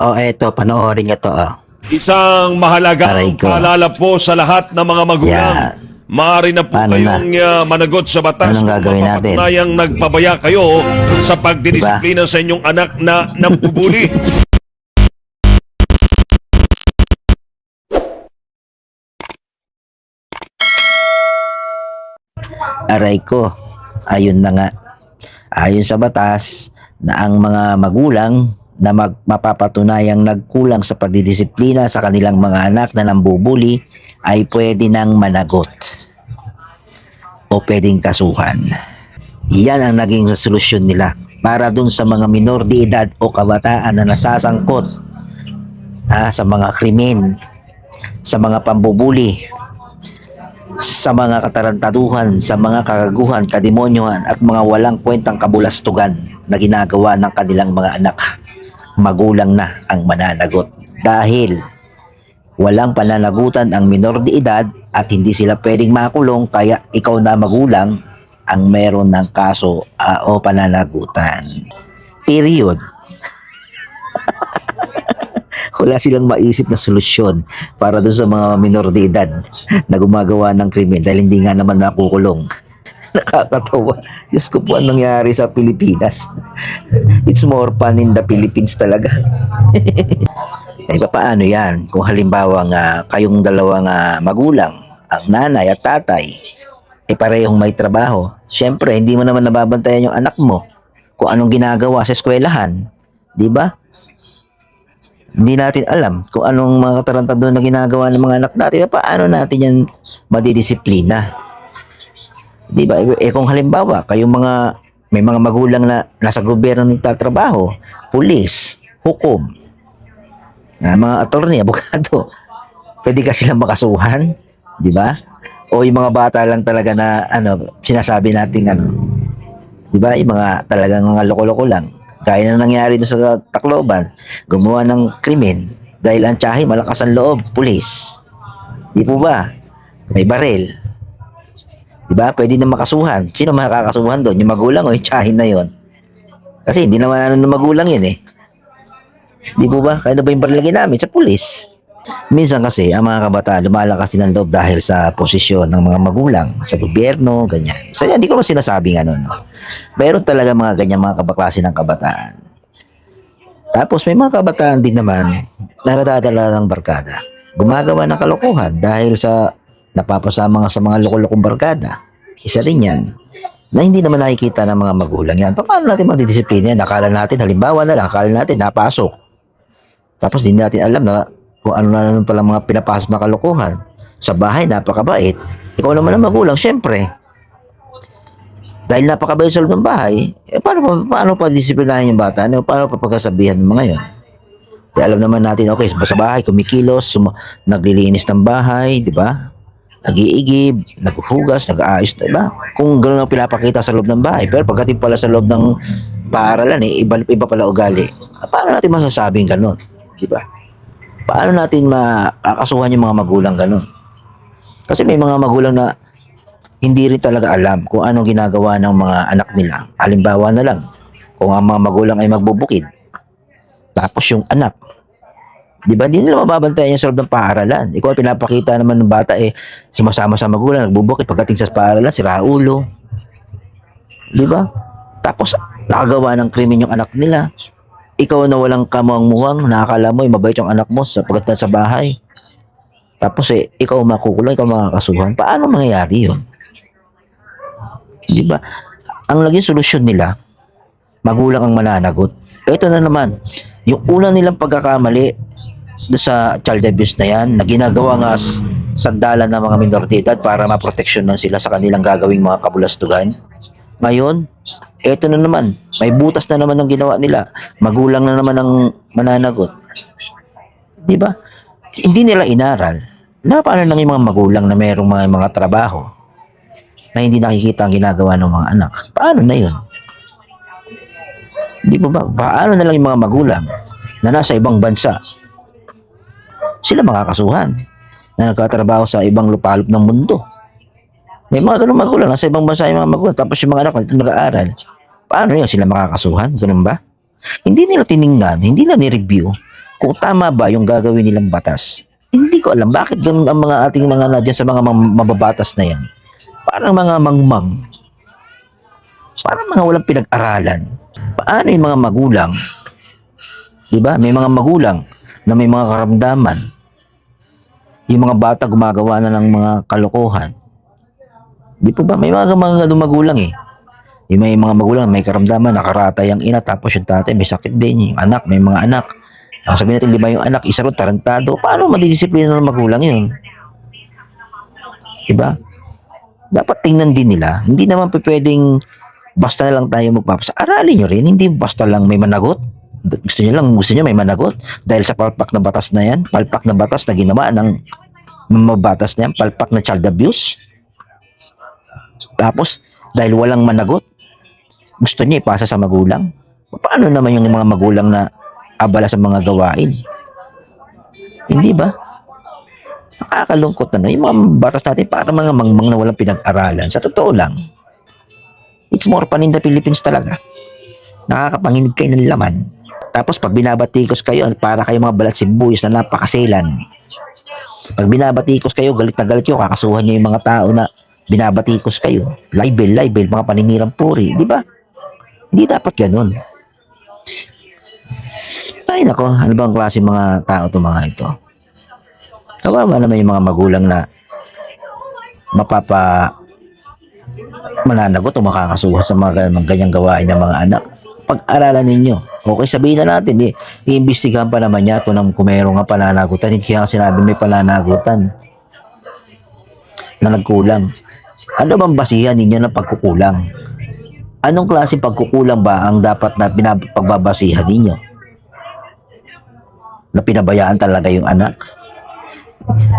Oh, eto, panoorin nyo to, oh. Isang Aray mahalagang ko. paalala po sa lahat ng mga magulang. Yan. Maaari na po Paano kayong managot sa batas Anong kung gagawin natin? mapapatunayang nagpabaya kayo sa pagdidisiplina sa inyong anak na nambubuli. Aray ko. Ayun na nga. Ayon sa batas na ang mga magulang na mapapatunayang nagkulang sa pagdidisiplina sa kanilang mga anak na nambubuli ay pwede nang managot o pwedeng kasuhan. Iyan ang naging solusyon nila para dun sa mga minor de edad o kabataan na nasasangkot sa mga krimen, sa mga pambubuli, sa mga katarantaduhan, sa mga kagaguhan, kademonyohan at mga walang kwentang kabulastugan na ginagawa ng kanilang mga anak. Magulang na ang mananagot dahil walang pananagutan ang minor de edad at hindi sila pwedeng makulong, kaya ikaw na magulang ang meron ng kaso o pananagutan. Period. Wala silang maisip na solusyon para doon sa mga minor de edad na gumagawa ng krimen dahil hindi nga naman nakukulong. Nakakatawa. Diyos ko po, ang nangyari sa Pilipinas. It's more fun in the Philippines talaga. Eh, paano yan? Kung halimbawa nga kayong dalawang magulang, ang nanay at tatay, eh parehong may trabaho. Siyempre, hindi mo naman nababantayan yung anak mo kung anong ginagawa sa eskwelahan. Di ba? Hindi natin alam kung anong mga katarantado na ginagawa ng mga anak natin. Paano natin yan madidisiplina? Di ba? Eh kung halimbawa, kayong may mga magulang na nasa gobyerno nagtatrabaho, pulis, hukom, mga attorney, abogado, pwede ka silang makasuhan, di ba? O yung mga bata lang talaga na sinasabi natin di ba? Yung mga talagang mga loko-loko lang. Gaya na nangyari doon sa Tacloban, gumawa ng krimen dahil ang tiyahin malakas ang loob, pulis. Di po ba? May baril. Di ba? Pwede na makasuhan. Sino makakasuhan doon? Yung magulang o yung tiyahin na yon? Kasi hindi naman ng magulang yun eh. Di po ba? Kaya na ba yung baril na ginamit? Sa pulis. Minsan kasi, ang mga kabataan lumalakas din ang loob dahil sa posisyon ng mga magulang, sa gobyerno, ganyan. So, hindi ko lang sinasabing no? Meron talaga mga ganyan mga kabaklase ng kabataan. Tapos may mga kabataan din naman na nadadala ng barkada. Gumagawa ng kalokohan dahil sa napapasama sa mga loko-lokong barkada. Isa rin yan na hindi naman nakikita ng mga magulang yan. Paano natin magdidisiplina yan? Akala natin, halimbawa na lang, akala natin napasok. Tapos hindi natin alam na kung ano na naman pala mga pinapasok na kalokohan. Sa bahay, napakabait. Ikaw naman ang magulang, syempre. Dahil napakabait sa loob ng bahay, paano pa disiplinahin yung bata? Paano pa pagkasabihan ng mga yun? Di alam naman natin, okay, sa bahay, kumikilos, naglilinis ng bahay, di ba? Nag-iigib, naghuhugas, nag-aayos, di ba? Kung gano'n ang pinapakita sa loob ng bahay, pero pagdating pala sa loob ng paaralan, iba pala ugali. Paano natin masasabing gano'n? Di ba? Paano natin makakasuhan yung mga magulang gano'n? Kasi may mga magulang na hindi rin talaga alam kung anong ginagawa ng mga anak nila. Halimbawa na lang, kung ang mga magulang ay magbubukid, tapos yung anak, di ba, hindi nila mababantayan yung sa loob ng paaralan. Ikaw ay pinapakita naman ng bata, sumasama sa magulang, nagbubukid, pagdating sa paaralan, sira ulo. Di ba? Tapos, nakagawa ng krimen yung anak nila. Ikaw na walang kamuang-muwang, nakakala mo, mabait yung anak mo sa pagdating sa bahay. Tapos, ikaw makukulong, ikaw makakasuhan. Paano mangyayari yun? Di ba? Ang naging solusyon nila, magulang ang mananagot. Ito na naman, yung una nilang pagkakamali sa child abuse na yan, na ginagawa nga sandalan ng mga minor de edad para maproteksyonan sila sa kanilang gagawing mga kabulastugan. Ngayon, eto na naman, may butas na naman ang ginawa nila. Magulang na naman ang mananagot. Di ba? Hindi nila inaral na paano nang yung mga magulang na mayroong mga trabaho na hindi nakikita ang ginagawa ng mga anak. Paano na yun? Di ba? Paano na lang yung mga magulang na nasa ibang bansa? Sila makakasuhan na nagkatrabaho sa ibang lupalop ng mundo. May mga ganun magulang, nasa ibang bansa yung mga magulang, tapos yung mga anak dito nag-aaral. Paano yun? Sila makakasuhan? Ganun ba? Hindi nila tiningnan, hindi nila ni-review kung tama ba yung gagawin nilang batas. Hindi ko alam bakit ganun ang mga ating mga nadyan sa mga mababatas na yan. Parang mga mangmang. Parang mga walang pinag-aralan. Paano yung mga magulang? Di ba? May mga magulang na may mga karamdaman. Yung mga bata gumagawa na ng mga kalokohan. Di po ba? May mga magulang eh. Yung may mga magulang, may karamdaman, nakaratay ang ina, tapos yung tatay, may sakit din. Yung anak, may mga anak. Ang sabihin natin, 5 yung anak, isa ron, tarantado. Paano madidisiplina ng magulang yun? Diba? Dapat tingnan din nila. Hindi naman pwedeng basta na lang tayo magpapasa. Aralin nyo rin, hindi basta lang may managot. Gusto nyo may managot. Dahil sa palpak na batas na yan, palpak na batas na ginawa ng mabatas na yan, palpak na child abuse. Tapos, dahil walang managot, gusto niya ipasa sa magulang. Paano naman yung mga magulang na abala sa mga gawain? Hindi ba? Nakakalungkot na, no? Yung mga batas natin para mga mangmang na walang pinag-aralan. Sa totoo lang, it's more fun in the Philippines talaga. Nakakapanginig kayo ng laman. Tapos pag binabatikos kayo, para kayo mga balat sibuyas na napakaselan. Pag binabatikos kayo, galit na galit kayo, kakasuhan nyo yung mga tao na binabatikos kayo. Libel, mga paninirang puri. Di ba? Hindi dapat ganun. Ay nako, ano bang klase mga tao to mga ito? Kawawa naman yung mga magulang na mananagot o makakasuhan sa mga ganyang gawain ng mga anak. Pag-aralan ninyo. Okay, sabihin na natin, iimbestigahan pa naman niya kung meron nga pananagutan. Hindi kaya sinabi may pananagutan na nagkulang. Ano bang basihan ninyo ng pagkukulang? Anong klase pagkukulang ba ang dapat na pagbabasihan ninyo? Na pinabayaan talaga yung anak?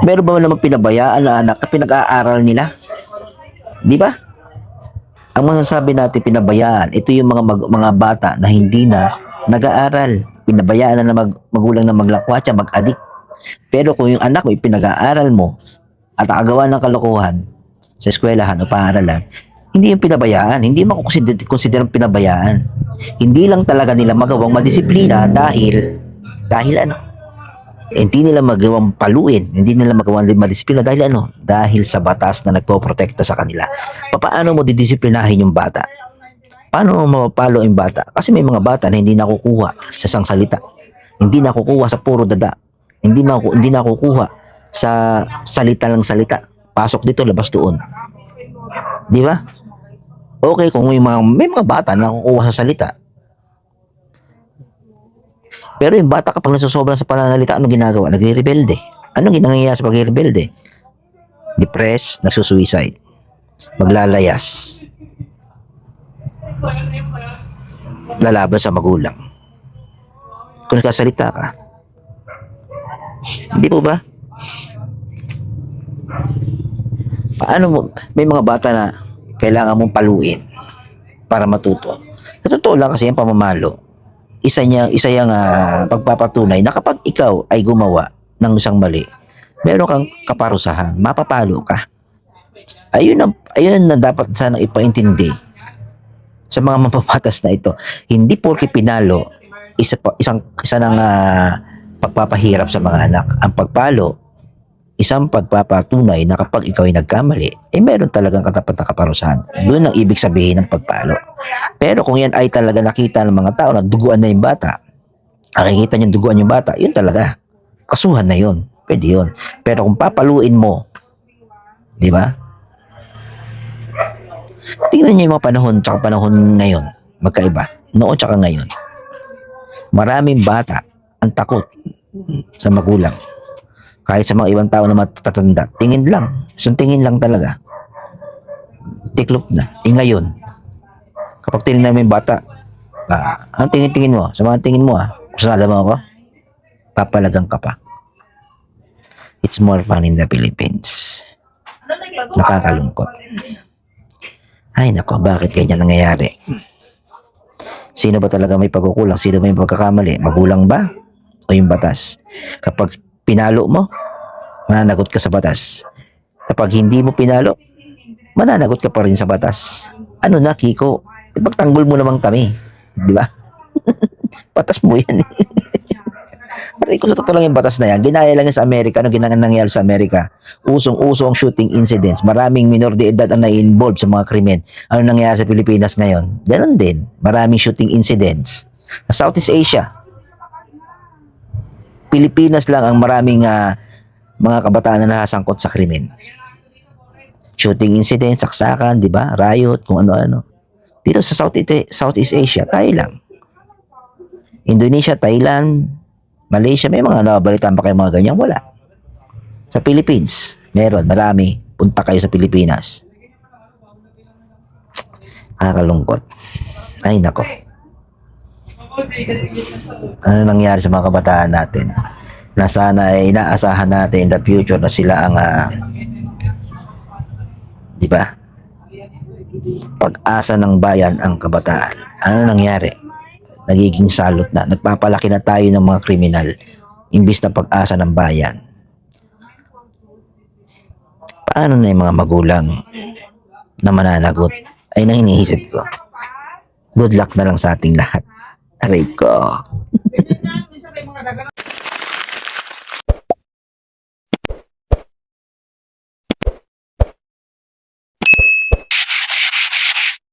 Meron ba naman pinabayaan na anak na pinag-aaral nila? Di ba? Ang masasabi natin pinabayaan, ito yung mga bata na hindi na nag-aaral. Pinabayaan na magulang na maglakwatsa, mag-adik. Pero kung yung anak mo pinag-aaral mo at nakagawa ng kalokohan sa eskwelahan o paaralan, hindi yung pinabayaan, hindi makukonsiderang pinabayaan. Hindi lang talaga nila magawang madisiplina dahil ano? Hindi nila magawang paluin, hindi nila magawang madisiplina dahil ano? Dahil sa batas na nagpoprotekta sa kanila. Paano mo didisiplinahin yung bata? Paano mo mapapalo yung bata? Kasi may mga bata na hindi nakukuha sa isang salita. Hindi nakukuha sa puro dada. Hindi nakukuha sa salita lang salita. Pasok dito, labas doon. Di ba? Okay, kung may mga bata na nakukuha sa salita. Pero yung bata kapag nasusobra sa pananalita, anong ginagawa? Nagre-rebelde. Anong nangyayari sa pagre-rebelde? Depressed, nagsusuicide. Maglalayas. Lalaban sa magulang. Kung nagkasalita ka. Hindi po ba? Paano mo, may mga bata na kailangan mong paluin para matuto. Sa totoo lang kasi yung pamamalo, isa yung pagpapatunay na kapag ikaw ay gumawa ng isang mali, meron kang kaparusahan, mapapalo ka. Ayun na dapat sana ipaintindi sa mga mapapatas na ito. Hindi porke pinalo, isa ng pagpapahirap sa mga anak. Ang pagpalo, isang pagpapatunay na kapag ikaw ay nagkamali, meron talagang katapat na kaparusahan. Yun ang ibig sabihin ng pagpalo. Pero kung yan ay talaga nakita ng mga tao na duguan na yung bata, nakikita niyo duguan yung bata, yun talaga. Kasuhan na yun. Pwede yun. Pero kung papaluin mo, di ba? Tingnan niyo yung mga panahon tsaka panahon ngayon. Magkaiba. Noon tsaka ngayon. Maraming bata ang takot sa magulang. Kahit sa mga ibang tao na matatanda, tingin lang. Isang tingin lang talaga. Tiklop na. Ngayon, kapag tingin namin bata, ang tingin-tingin mo, sa mga tingin mo, kusala mo ako, papalagang ka pa. It's more fun in the Philippines. Nakakalungkot. Ay nako, bakit ganyan nangyayari? Sino ba talaga may pagkukulang? Sino ba may pagkakamali? Magulang ba? O yung batas? Kapag pinalo mo, mananagot ka sa batas. Kapag hindi mo pinalo, mananagot ka pa rin sa batas. Ano na, Kiko? Ipagtanggol mo naman kami. Di ba? Batas mo yan. Aray ko, sa totoo lang yung batas na yan. Ginaya lang yan sa Amerika. Ano nangyari sa Amerika? Usong-uso ang shooting incidents. Maraming minor de edad ang na-involved sa mga krimen. Ano nangyari sa Pilipinas ngayon? Ganon din. Maraming shooting incidents. Sa Southeast Asia, Pilipinas lang ang maraming mga kabataan na nasangkot sa krimen. Shooting incidents, saksakan, di ba? Riot, kung ano-ano. Dito sa Southeast Asia, tayo lang. Indonesia, Thailand, Malaysia, may mga nababalitaan pa kayo mga ganyan? Wala. Sa Philippines, meron, marami. Punta kayo sa Pilipinas. Nakakalungkot. Ay, nako. Ano nangyari sa mga kabataan natin? Na sana ay inaasahan natin in the future na sila ang di ba? Pag-asa ng bayan ang kabataan. Ano nangyari? Nagiging salot na. Nagpapalaki na tayo ng mga kriminal imbis na pag-asa ng bayan. Paano na yung mga magulang na mananagot? Ay nang iniisip ko. Good luck na lang sa ating lahat. Aray ko.